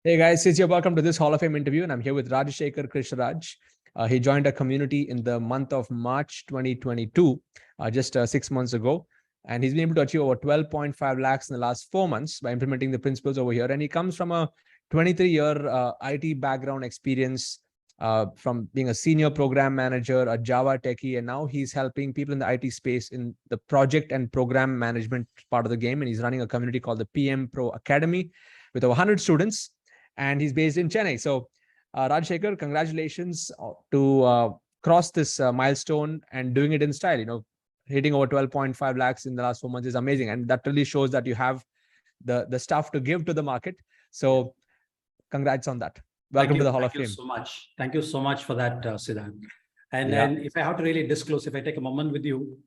Hey guys, you're welcome to this Hall of Fame interview, and I'm here with Rajashekar Krishnaraj. He joined a community in the month of March 2022, just 6 months ago, and he's been able to achieve over 12.5 lakhs in the last 4 months by implementing the principles over here. And he comes from a 23-year IT background experience, from being a senior program manager, a Java techie, and now he's helping people in the IT space in the project and program management part of the game. And he's running a community called the PM Pro Academy with over 100 students. And he's based in Chennai. So, Rajashekar, congratulations to cross this milestone and doing it in style. Hitting over 12.5 lakhs in the last 4 months is amazing. And that really shows that you have the stuff to give to the market. So congrats on that. Welcome to the Hall of Fame. Thank you so much. Thank you so much for that, Siddharth. And if I have to really disclose, if I take a moment with you,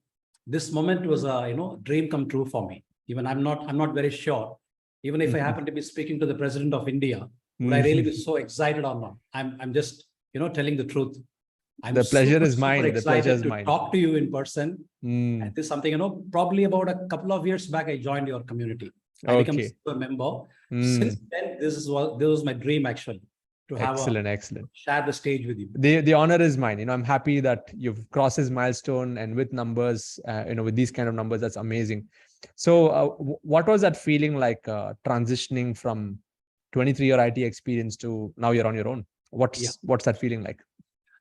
this moment was a dream come true for me. Even I'm not very sure. Even if I happen to be speaking to the President of India, would I really be so excited or not? I'm just telling the truth. The pleasure is mine. The pleasure is mine. Talk to you in person. And this is something, probably about a couple of years back, I joined your community. I became a member. Since then, this was my dream actually. To have excellent. Share the stage with you. The honor is mine. I'm happy that you've crossed this milestone, and with numbers, with these kind of numbers, that's amazing. So what was that feeling like, transitioning from 23-year IT experience to now you're on your own? What's that feeling like?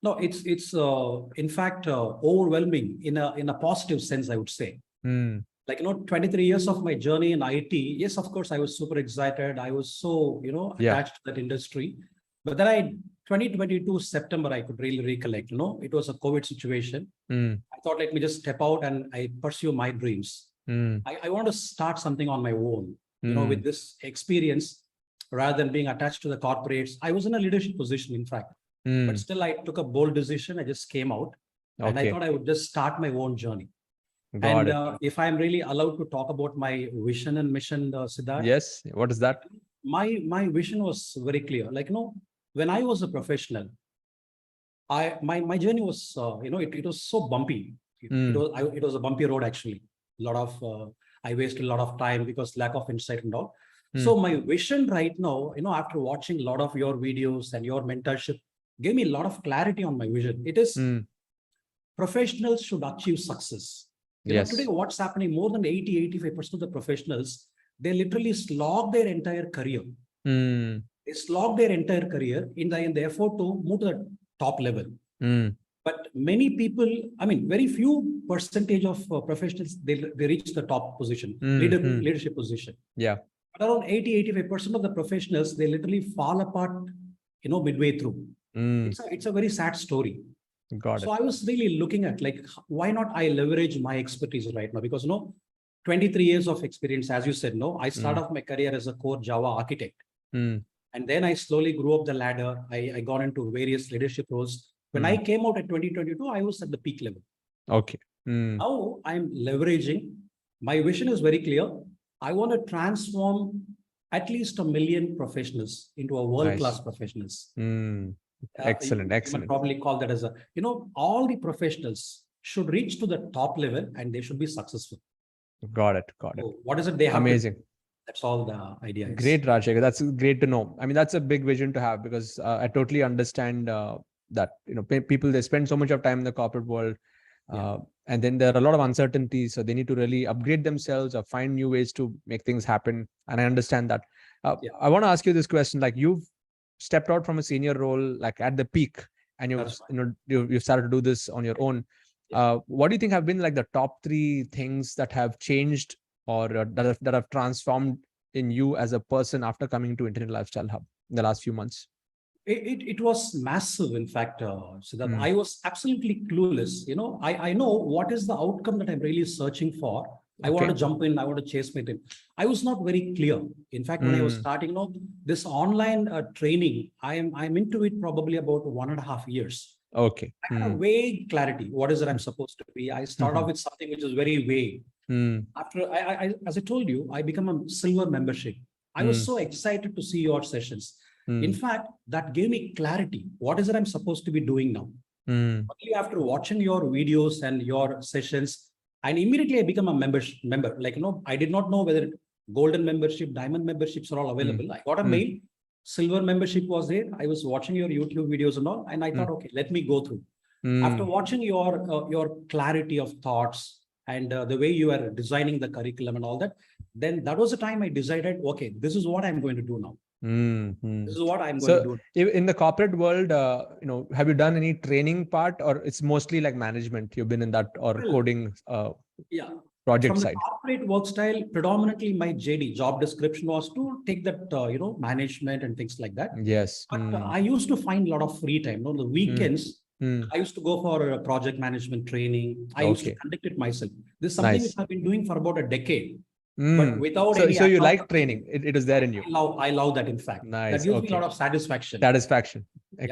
No, it's in fact overwhelming in a positive sense, I would say. Like 23 years of my journey in IT. Yes, of course, I was super excited. I was so attached to that industry. But then 2022 September, I could really recollect. It was a COVID situation. I thought, let me just step out and I pursue my dreams. I want to start something on my own. With this experience, rather than being attached to the corporates. I was in a leadership position, in fact. But still, I took a bold decision. I just came out. And I thought I would just start my own journey. If I'm really allowed to talk about my vision and mission, Siddharth. Yes. What is that? My vision was very clear. Like, when I was a professional, my journey was, it was so bumpy. It was a bumpy road, actually. I wasted a lot of time because lack of insight and all. So my vision right now, after watching a lot of your videos and your mentorship, gave me a lot of clarity on my vision. It is professionals should achieve success. Today, what's happening, more than 80-85% of the professionals, they literally slog their entire career. They slog their entire career in the effort to move to the top level. But many people, very few percentage of professionals, they reach the top position, leadership position. Yeah. But around 80-85% of the professionals, they literally fall apart, midway through. It's a very sad story. Got it. So I was really looking at, like, why not I leverage my expertise right now? Because 23 years of experience, as you said, I started off my career as a core Java architect. And then I slowly grew up the ladder. I got into various leadership roles. When I came out at 2022, I was at the peak level. Okay. Now I'm leveraging. My vision is very clear. I want to transform at least 1 million professionals into a world-class professionals. Excellent. You might probably call that as all the professionals should reach to the top level and they should be successful. Got it. So what is it they have? Amazing. That's all the idea is. Great, Rajashekar. That's great to know. That's a big vision to have, because I totally understand that, people, they spend so much of time in the corporate world. And then there are a lot of uncertainties. So they need to really upgrade themselves or find new ways to make things happen. And I understand that. I want to ask you this question. Like, you've stepped out from a senior role, like at the peak, and you've started to do this on your own. What do you think have been like the top 3 things that have changed or that have transformed in you as a person after coming to Internet Lifestyle Hub in the last few months? It was massive, in fact, so that I was absolutely clueless. I know what is the outcome that I'm really searching for. I want to jump in. I want to chase my dream. I was not very clear. In fact, when I was starting, this online training, I'm into it probably about 1.5 years. Okay. I had a vague clarity. What is it I'm supposed to be? I start off with something which is very vague. After as I told you, I become a silver membership. I was so excited to see your sessions. In fact, that gave me clarity. What is it I'm supposed to be doing now? Only after watching your videos and your sessions, and immediately I become a member. Like, I did not know whether golden membership, diamond memberships are all available. I got a mail. Silver membership was there. I was watching your YouTube videos and all, and I thought, okay, let me go through. After watching your clarity of thoughts and the way you are designing the curriculum and all that, then that was the time I decided, okay, this is what I'm going to do now. This is what I'm going to do. In the corporate world, have you done any training part, or it's mostly like management? You've been in that, or coding project From side? The corporate work style, predominantly my JD job description was to take that management and things like that. Yes. But I used to find a lot of free time. The weekends, I used to go for a project management training. I used to conduct it myself. This is something which I've been doing for about a decade. But without any. So you like training? It is there in you. I love that. In fact, nice. That gives me a lot of satisfaction. Excellent.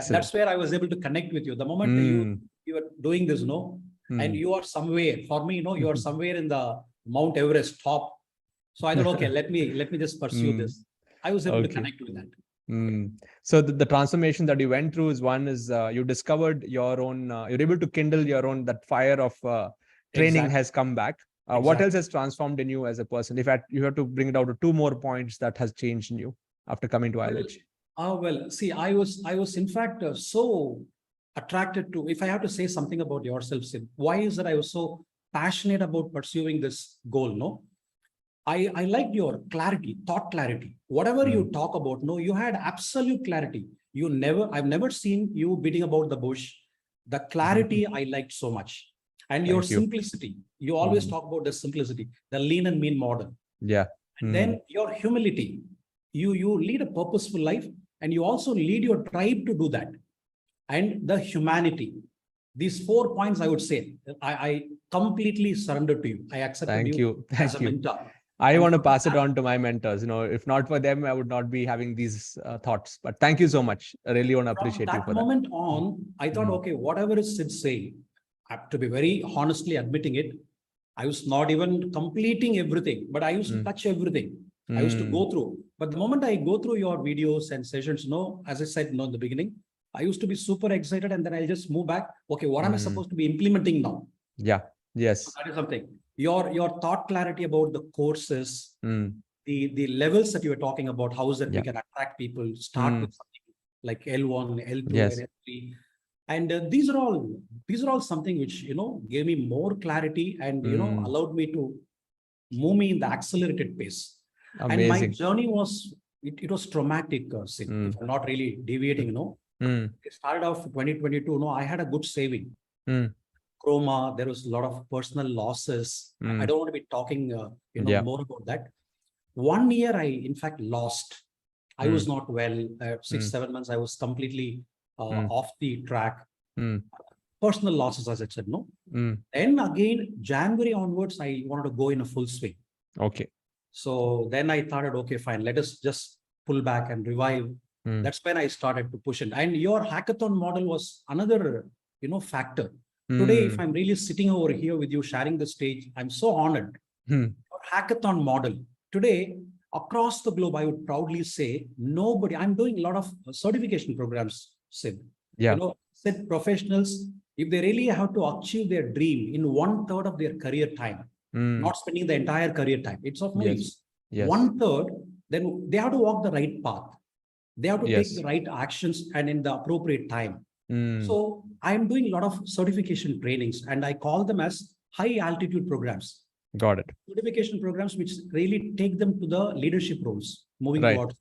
That's where I was able to connect with you. The moment you are doing this, and you are somewhere. For me, you are somewhere in the Mount Everest top. So I thought, okay, let me just pursue this. I was able to connect with that. So the transformation that you went through is you discovered your own. You're able to kindle your own. That fire of training has come back. What else has transformed in you as a person? If you have to bring it out to 2 more points that has changed in you after coming to ILH. Well, see, I was in fact so attracted to. If I have to say something about yourself, Sid, why is that I was so passionate about pursuing this goal? No, I liked your clarity, thought clarity. Whatever you talk about, you had absolute clarity. I've never seen you beating about the bush. The clarity I liked so much. And your simplicity. You always talk about the simplicity, the lean and mean model. Yeah. And then your humility. You lead a purposeful life, and you also lead your tribe to do that. And the humanity. These 4 points, I would say, I completely surrendered to you. I accepted you as a mentor. I want to pass it on to my mentors. If not for them, I would not be having these thoughts. But thank you so much. I really want to appreciate you for that. From that moment on, I thought, okay, whatever is Sid saying, I have to be very honestly admitting it. I was not even completing everything, but I used to touch everything. I used to go through. But the moment I go through your videos and sessions, as I said in the beginning, I used to be super excited, and then I'll just move back. Okay, what am I supposed to be implementing now? Yeah. Yes. So that is something. Your thought clarity about the courses, the levels that you were talking about, how is that we can attract people, start with something like L1, L2, and L3. And these are all something which, gave me more clarity and, allowed me to move me in the accelerated pace. Amazing. And my journey was, it was traumatic, Sid, if I'm not really deviating, It started off 2022, I had a good saving. Chroma, there was a lot of personal losses. I don't want to be talking, more about that. 1 year, I, in fact, lost. I was not well. 6-7 months, I was completely off the track. Personal losses, as I said, Then again, January onwards, I wanted to go in a full swing. Okay. So then I thought, okay, fine, let us just pull back and revive. That's when I started to push it. And your hackathon model was another, factor. Today, if I'm really sitting over here with you, sharing the stage, I'm so honored. Your hackathon model today, across the globe, I would proudly say I'm doing a lot of certification programs, Sid. Yeah. Sid professionals, if they really have to achieve their dream in 1/3 of their career time, not spending the entire career time, it's of no use. 1/3, then they have to walk the right path. They have to take the right actions and in the appropriate time. So I'm doing a lot of certification trainings, and I call them as high altitude programs. Got it. Certification programs which really take them to the leadership roles, moving towards.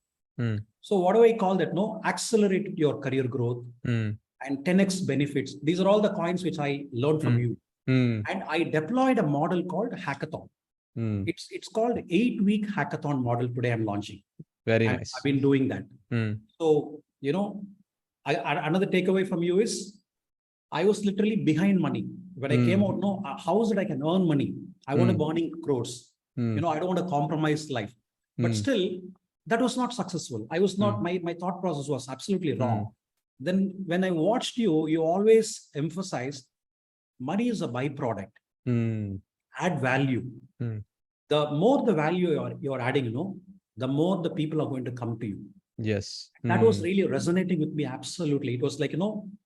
So what do I call that? Accelerate your career growth and 10x benefits. These are all the coins which I learned from you. And I deployed a model called Hackathon. It's called 8-week Hackathon model. Today I'm launching. Very nice. I've been doing that. So, another takeaway from you is I was literally behind money. When I came out, how is it I can earn money? I want to be earning crores. I don't want to compromise life. But still, that was not successful. I was not, my thought process was absolutely wrong. Then when I watched you, you always emphasized money is a byproduct. Add value. The more the value you're adding, the more the people are going to come to you. Yes. That was really resonating with me. Absolutely. It was like,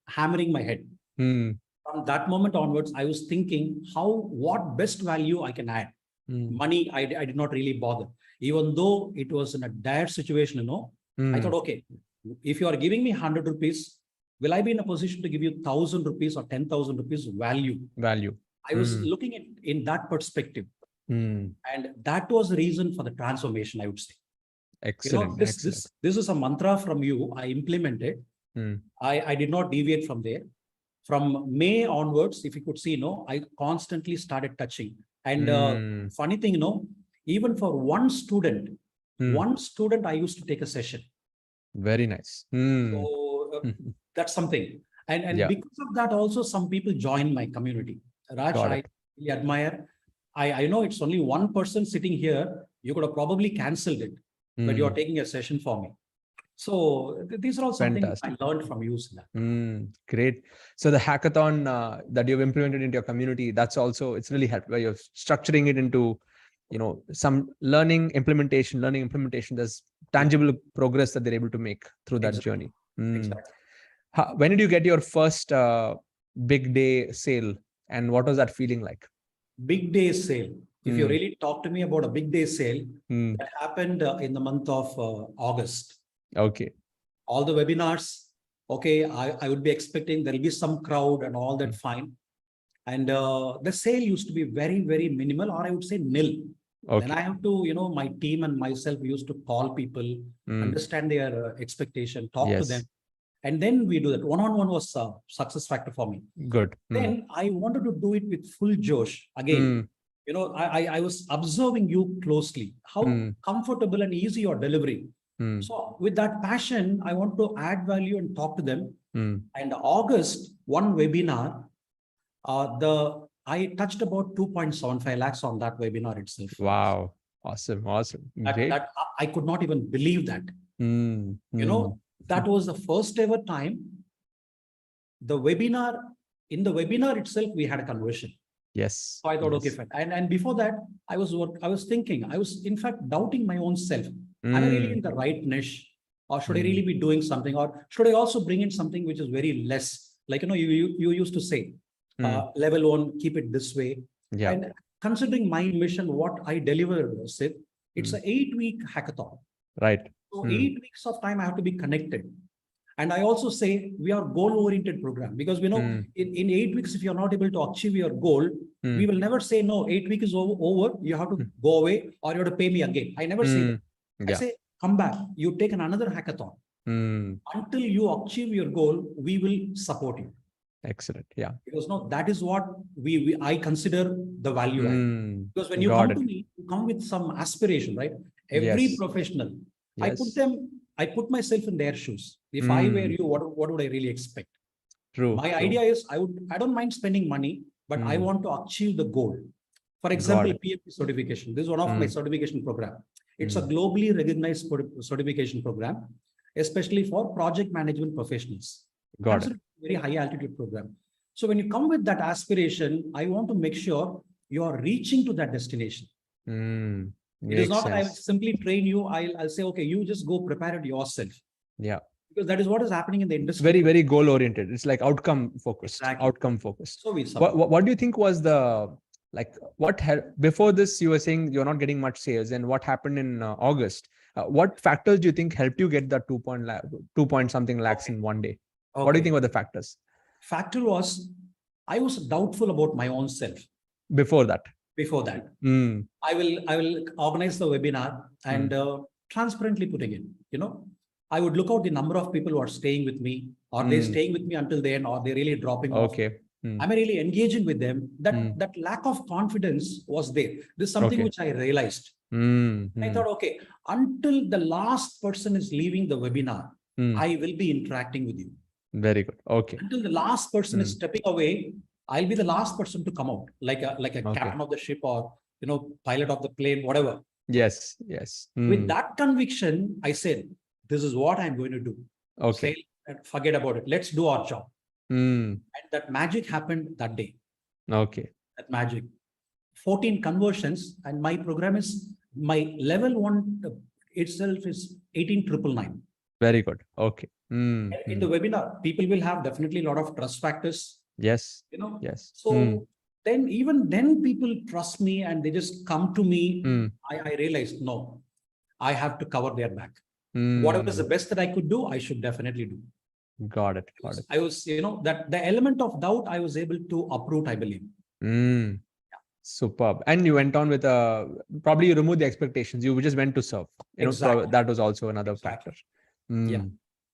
hammering my head. From that moment onwards, I was thinking what best value I can add. Money, I did not really bother. Even though it was in a dire situation, I thought, okay, if you are giving me 100 rupees, will I be in a position to give you 1,000 rupees or 10,000 rupees value? Value. I was looking at in that perspective. Mm. And that was the reason for the transformation, I would say. Excellent. This is a mantra from you. I implemented. I did not deviate from there. From May onwards, if you could see, I constantly started touching. And funny thing, even for one student, I used to take a session. Very nice. So that's something. And because of that, also some people join my community. Raj, I really admire. I know it's only one person sitting here. You could have probably canceled it, but you're taking a session for me. So these are all something I learned from you. Great. So the hackathon that you've implemented into your community, that's also, it's really helped where you're structuring it into, some learning implementation. There's tangible progress that they're able to make through that journey. Exactly. When did you get your first big day sale, and what was that feeling like? Big day sale. If you really talk to me about a big day sale, that happened in the month of August. Okay. All the webinars, okay, I would be expecting there'll be some crowd and all that, fine. And the sale used to be very, very minimal, or I would say nil. Okay. Then I have to, my team and myself used to call people, understand their expectation, talk to them. And then we do that. One-on-one was a success factor for me. Good. Then I wanted to do it with full Josh. Again, I was observing you closely, how comfortable and easy you're delivering. So with that passion, I want to add value and talk to them. And August, one webinar, I touched about 2.75 lakhs on that webinar itself. Wow. Awesome. That I could not even believe that. That was the first ever time in the webinar itself, we had a conversion. Yes. So I thought, okay, fine. And before that, I was thinking, I was in fact doubting my own self. Am I really in the right niche, or should I really be doing something, or should I also bring in something which is very less? Like, you used to say, level 1, keep it this way. Yeah. And considering my mission, what I deliver, Sid, it's an 8-week hackathon. Right. So 8 weeks of time I have to be connected. And I also say we are goal-oriented program, because in 8 weeks, if you're not able to achieve your goal, we will never say, no, 8 weeks is over, you have to go away, or you have to pay me again. I never say that. I say, come back, you take another hackathon. Until you achieve your goal, we will support you. Excellent. Yeah. Because that is what I consider the value add. Because when you come to me, you come with some aspiration, right? Every professional, I put myself in their shoes. If I were you, what would I really expect? True. My idea is I don't mind spending money, but I want to achieve the goal. For example, PMP certification. This is one of my certification program. It's a globally recognized certification program, especially for project management professionals. Got it. Very high altitude program. So when you come with that aspiration, I want to make sure you are reaching to that destination. It is not that I will simply train you. I'll say, okay, you just go prepare it yourself. Yeah. Because that is what is happening in the industry. Very, very goal oriented. It's like outcome focused. Exactly. Outcome focused. So what do you think was the, before this, you were saying you're not getting much sales, and what happened in August? What factors do you think helped you get that 2 point something lakhs in one day? Okay. What do you think were the factors? Factor was, I was doubtful about my own self. Before that. I will organize the webinar and transparently putting in, I would look out the number of people who are staying with me, or they're staying with me until the end, or they're really dropping off. Am I really engaging with them? That lack of confidence was there. This is something which I realized. I thought, okay, until the last person is leaving the webinar, I will be interacting with you. Very good. Okay. Until the last person is stepping away, I'll be the last person to come out, like a captain of the ship, or pilot of the plane, whatever. Yes. With that conviction, I said, this is what I'm going to do. Okay. Say, forget about it. Let's do our job. And that magic happened that day. Okay. That magic. 14 conversions, and my program is, my level 1 itself is 18,999. Very good. Okay. In the webinar, people will have definitely a lot of trust factors. Yes. Yes. So then, even then, people trust me and they just come to me. I realized, no, I have to cover their back. Whatever is the best that I could do, I should definitely do. Got it. Got it. I was, that the element of doubt I was able to uproot, I believe. Superb. And you went on with probably you removed the expectations. You just went to serve. Exactly. That was also another factor. Yeah.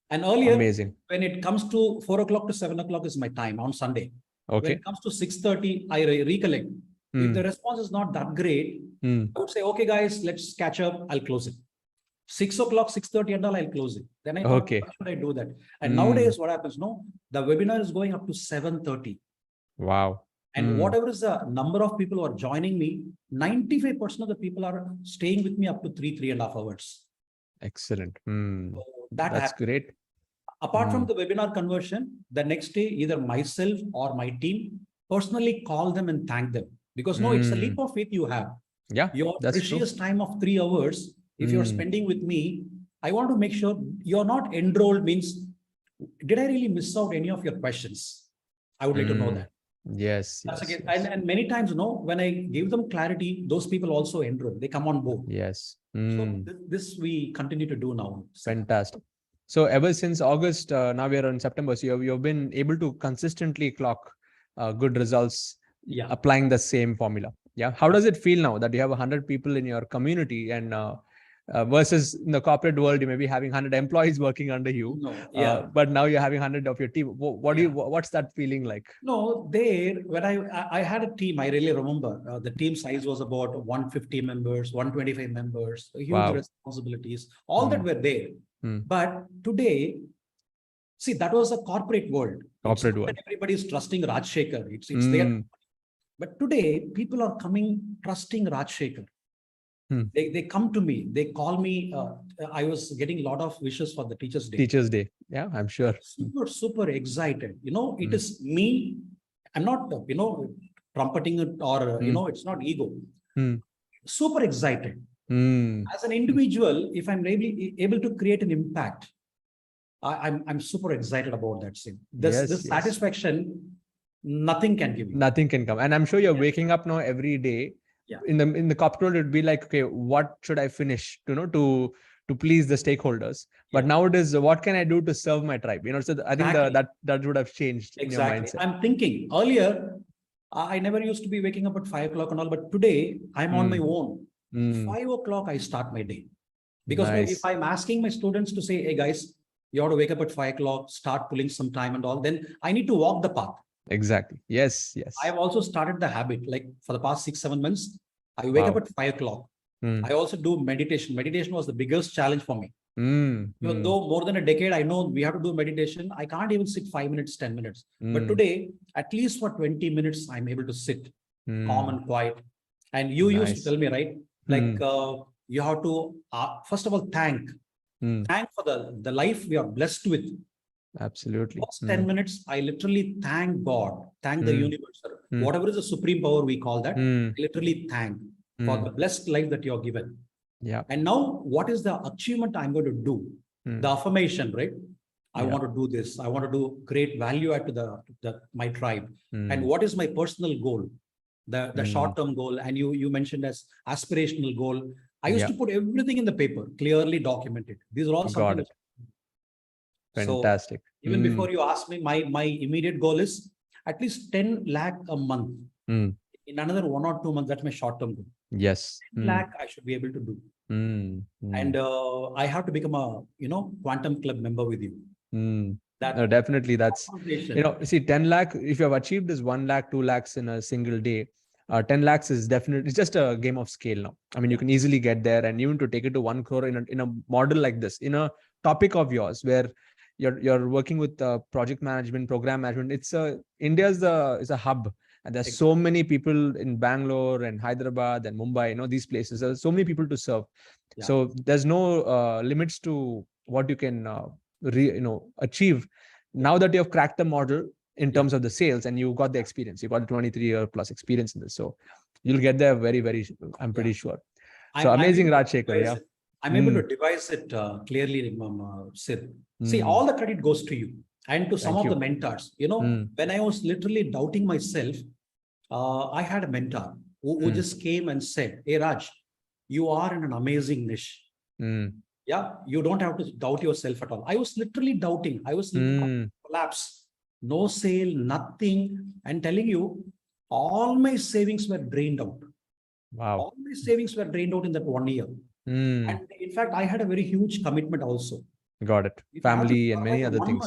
And earlier, amazing. When it comes to 4 o'clock to 7 o'clock is my time on Sunday. Okay. When it comes to 6:30, I recollect. If the response is not that great, I would say, okay, guys, let's catch up. I'll close it. 6 o'clock, 6:30 and all, I'll close it. Then I thought, why should I do that? And nowadays, what happens? No, the webinar is going up to 7:30. Wow. And whatever is the number of people who are joining me, 95% of the people are staying with me up to 3.5 hours. Excellent. So that's happens. Great. Apart from the webinar conversion, the next day, either myself or my team personally call them and thank them. Because it's a leap of faith you have. Yeah, your precious time of 3 hours, if you're spending with me, I want to make sure you're not enrolled means, did I really miss out any of your questions? I would like to know that. Yes. That's yes, yes. And many times, when I give them clarity, those people also enroll. They come on board. Yes. So this we continue to do now. Fantastic. So ever since August, now we are in September. So you've been able to consistently clock good results, applying the same formula. Yeah. How does it feel now that you have 100 people in your community and versus in the corporate world, you may be having 100 employees working under you, but now you're having 100 of your team. What's that feeling like? No, when I had a team, I really remember the team size was about 150 members, 125 members, huge responsibilities, all that were there. But today, see, that was a corporate world. Everybody is trusting Rajashekar. It's there. But today, people are trusting Rajashekar. They come to me, they call me. I was getting a lot of wishes for the Teachers' Day. Teachers' Day. Yeah, I'm sure. Super excited. It is me. I'm not, trumpeting it or, it's not ego. Super excited. As an individual, if I'm really able to create an impact, I'm super excited about that. This satisfaction, nothing can give you. Nothing can come. And I'm sure you're waking up now every day. In the corporate, it'd be like, okay, what should I finish to please the stakeholders? But nowadays, what can I do to serve my tribe? So I think that would have changed in your mindset. I'm thinking earlier, I never used to be waking up at 5 o'clock and all, but today I'm on my own. 5 o'clock, I start my day. Because if I'm asking my students to say, hey guys, you ought to wake up at 5 o'clock, start pulling some time and all, then I need to walk the path. Exactly. Yes. I have also started the habit, like for the past 6-7 months, I wake up at 5 o'clock. I also do meditation. Meditation was the biggest challenge for me. Though more than a decade, I know we have to do meditation. I can't even sit 5 minutes, 10 minutes. But today, at least for 20 minutes, I'm able to sit calm and quiet. And you used to tell me, right? Like you have to, first of all, thank for the life we are blessed with. Absolutely. First 10 minutes, I literally thank God, thank the universe, whatever is the supreme power we call that, I literally thank for the blessed life that you're given. Yeah. And now what is the achievement I'm going to do? The affirmation, right? I want to do this. I want to do great value add to my tribe. And what is my personal goal? The short-term goal. And you mentioned as aspirational goal. I used to put everything in the paper, clearly documented. These are all something. Fantastic. So even before you ask me, my immediate goal is at least 10 lakh a month. In another 1 or 2 months, that's my short-term goal. Yes. 10 lakh I should be able to do. And I have to become a quantum club member with you. Definitely. That's see, 10 lakh. If you have achieved this 1 lakh, 2 lakhs in a single day, 10 lakhs is definitely, it's just a game of scale now. I mean, you can easily get there, and even to take it to 1 crore in a model like this, in a topic of yours where you're working with project management, program management. India is a hub, and there's so many people in Bangalore and Hyderabad and Mumbai. These places. There's so many people to serve. So there's no limits to what you can achieve. Now that you have cracked the model in terms of the sales, and you got the experience, you got the 23-year plus experience in this, so you'll get there very, very. I'm pretty sure. So amazing, Rajsekar. I'm able to devise it clearly, Sid. See, all the credit goes to you and to some of the mentors. When I was literally doubting myself, I had a mentor who just came and said, hey, Raj, you are in an amazing niche. Yeah, you don't have to doubt yourself at all. I was literally doubting. I was literally collapse. No sale, nothing. And telling you, all my savings were drained out. Wow. All my savings were drained out in that 1 year. And in fact, I had a very huge commitment also. Got it. If I have to Family and many survive other 1 things.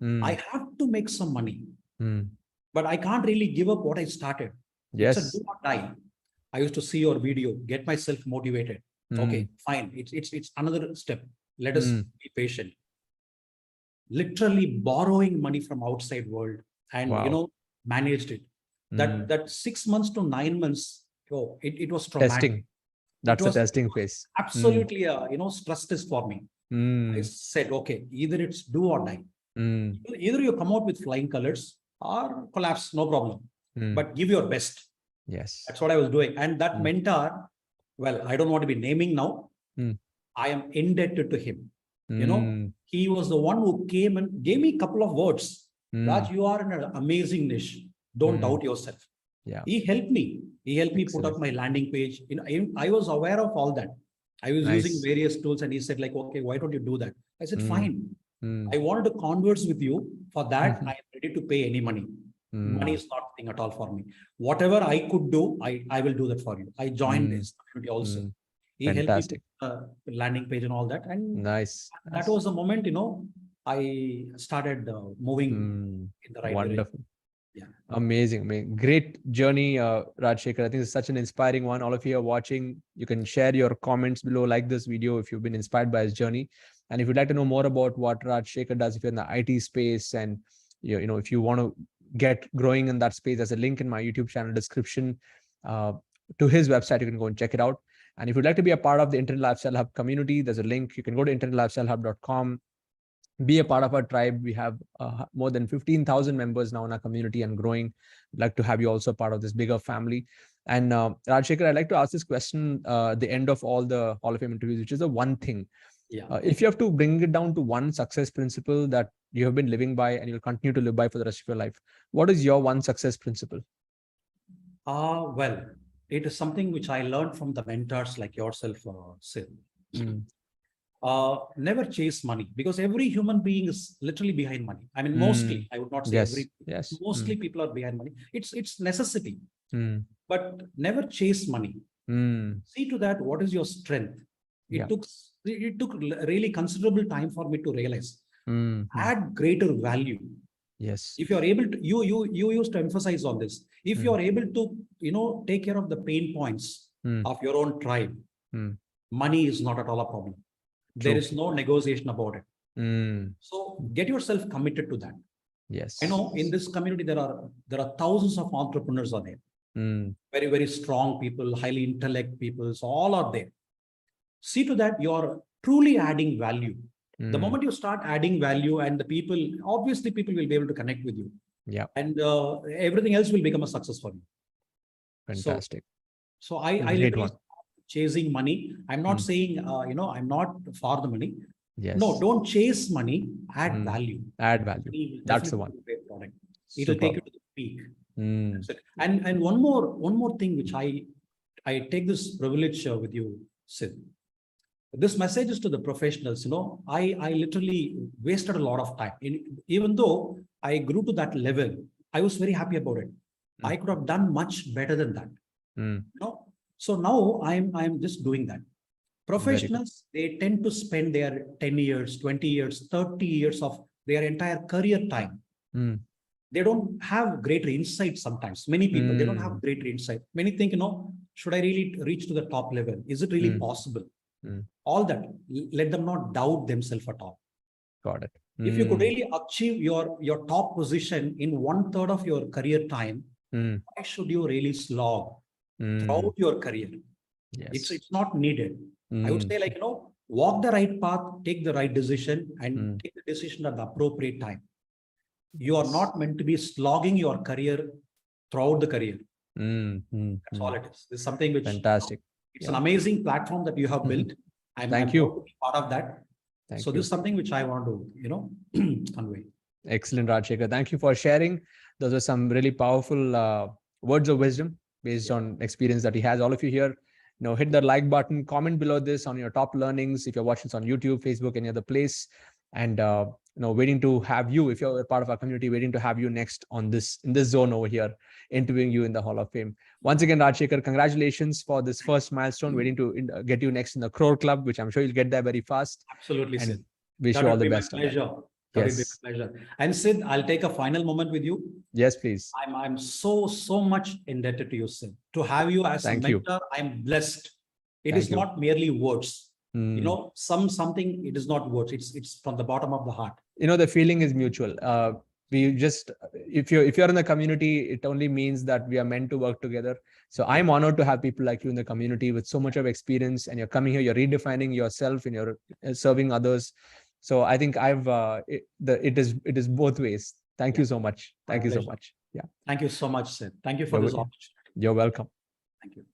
month, I have to make some money. But I can't really give up what I started. It's a Yes. do or die. I used to see your video, get myself motivated. Okay, fine. It's another step. Let us be patient. Literally borrowing money from outside world and Wow. managed it. That 6 months to 9 months, it was traumatic. Testing. That's the testing phase. Absolutely stress test for me. I said, okay, either it's do or die. Either you come out with flying colors or collapse, no problem. But give your best. Yes. That's what I was doing. And that mentor, well, I don't want to be naming now. I am indebted to him. He was the one who came and gave me a couple of words. Raj, you are in an amazing niche. Don't doubt yourself. Yeah. He helped me. He helped me put up my landing page. I was aware of all that. I was using various tools and he said like, okay, why don't you do that? I said, fine. I wanted to converse with you. For that, I am ready to pay any money. Money is not a thing at all for me. Whatever I could do, I will do that for you. I joined this community also. He Fantastic. helped me landing page and all that. And that was the moment, I started moving in the right Wonderful. direction. Yeah. Amazing. Great journey, Rajsekar. I think it's such an inspiring one. All of you are watching. You can share your comments below, like this video if you've been inspired by his journey. And if you'd like to know more about what Rajsekar does, if you're in the IT space and if you want to get growing in that space, there's a link in my YouTube channel description to his website. You can go and check it out. And if you'd like to be a part of the Internet Lifestyle Hub community, there's a link. You can go to internetlifestylehub.com. Be a part of our tribe. We have more than 15,000 members now in our community and growing. I'd like to have you also part of this bigger family. And Rajsekar, I'd like to ask this question at the end of all the Hall of Fame interviews, which is the one thing. Yeah. If you have to bring it down to one success principle that you have been living by and you'll continue to live by for the rest of your life, what is your one success principle? Well, it is something which I learned from the mentors like yourself, Sid. Never chase money, because every human being is literally behind money. I mean, mostly, I would not say every, mostly people are behind money. It's necessity, but never chase money. See to that, what is your strength? It took really considerable time for me to realize. Add greater value. Yes. If you're able to, you used to emphasize on this. If you're able to, take care of the pain points of your own tribe, money is not at all a problem. There is no negotiation about it. So get yourself committed to that. Yes. I know in this community, there are thousands of entrepreneurs are there. Very, very strong people, highly intellect people, so all are there. See to that you're truly adding value. The moment you start adding value, and the people, obviously people will be able to connect with you. Yeah. And everything else will become a success for you. Fantastic. So I literally chasing money. I'm not saying, I'm not for the money. Yes. No, don't chase money, add value. Add value. That's the one. It will take you to the peak. And one more thing which I take this privilege with you, Sid. This message is to the professionals. I literally wasted a lot of time. Even though I grew to that level, I was very happy about it. I could have done much better than that. So now I'm just doing that. Professionals, they tend to spend their 10 years, 20 years, 30 years of their entire career time. They don't have greater insight sometimes. Many people, they don't have greater insight. Many think, should I really reach to the top level? Is it really possible? All that, let them not doubt themselves at all. Got it. If you could really achieve your top position in 1/3 of your career time, why should you really slog throughout your career? Yes. It's not needed. I would say, walk the right path, take the right decision, and take the decision at the appropriate time. You are not meant to be slogging your career throughout the career. That's all it is. This is something which fantastic. It's an amazing platform that you have built. I'm proud to be part of that. So this is something which I want to, convey. Excellent, Rajsekar. Thank you for sharing. Those are some really powerful words of wisdom based on experience that he has. All of you here, hit the like button, comment below this on your top learnings. If you're watching this on YouTube, Facebook, any other place, and waiting to have you, if you're a part of our community, waiting to have you next in this zone over here, interviewing you in the Hall of Fame. Once again, Rajsekar, congratulations for this first milestone. Waiting to get you next in the Crore Club, which I'm sure you'll get there very fast. Absolutely, and Sid. Wish That you all would the be my best. pleasure. That would be Yes. my pleasure. And Sid, I'll take a final moment with you. Yes, please. I'm so much indebted to you, Sid. To have you as Thank a you. mentor, I'm blessed. It Thank is you. not merely words. Mm. Something, it is not words. It's from the bottom of the heart. The feeling is mutual. We just, if you're in the community, it only means that we are meant to work together. So I'm honored to have people like you in the community with so much of experience, and you're coming here, you're redefining yourself, and you're serving others. So I think it is both ways. Thank you so much. Thank you so much. Yeah. Thank you so much, Sid. Thank you for this opportunity. You're welcome. Thank you.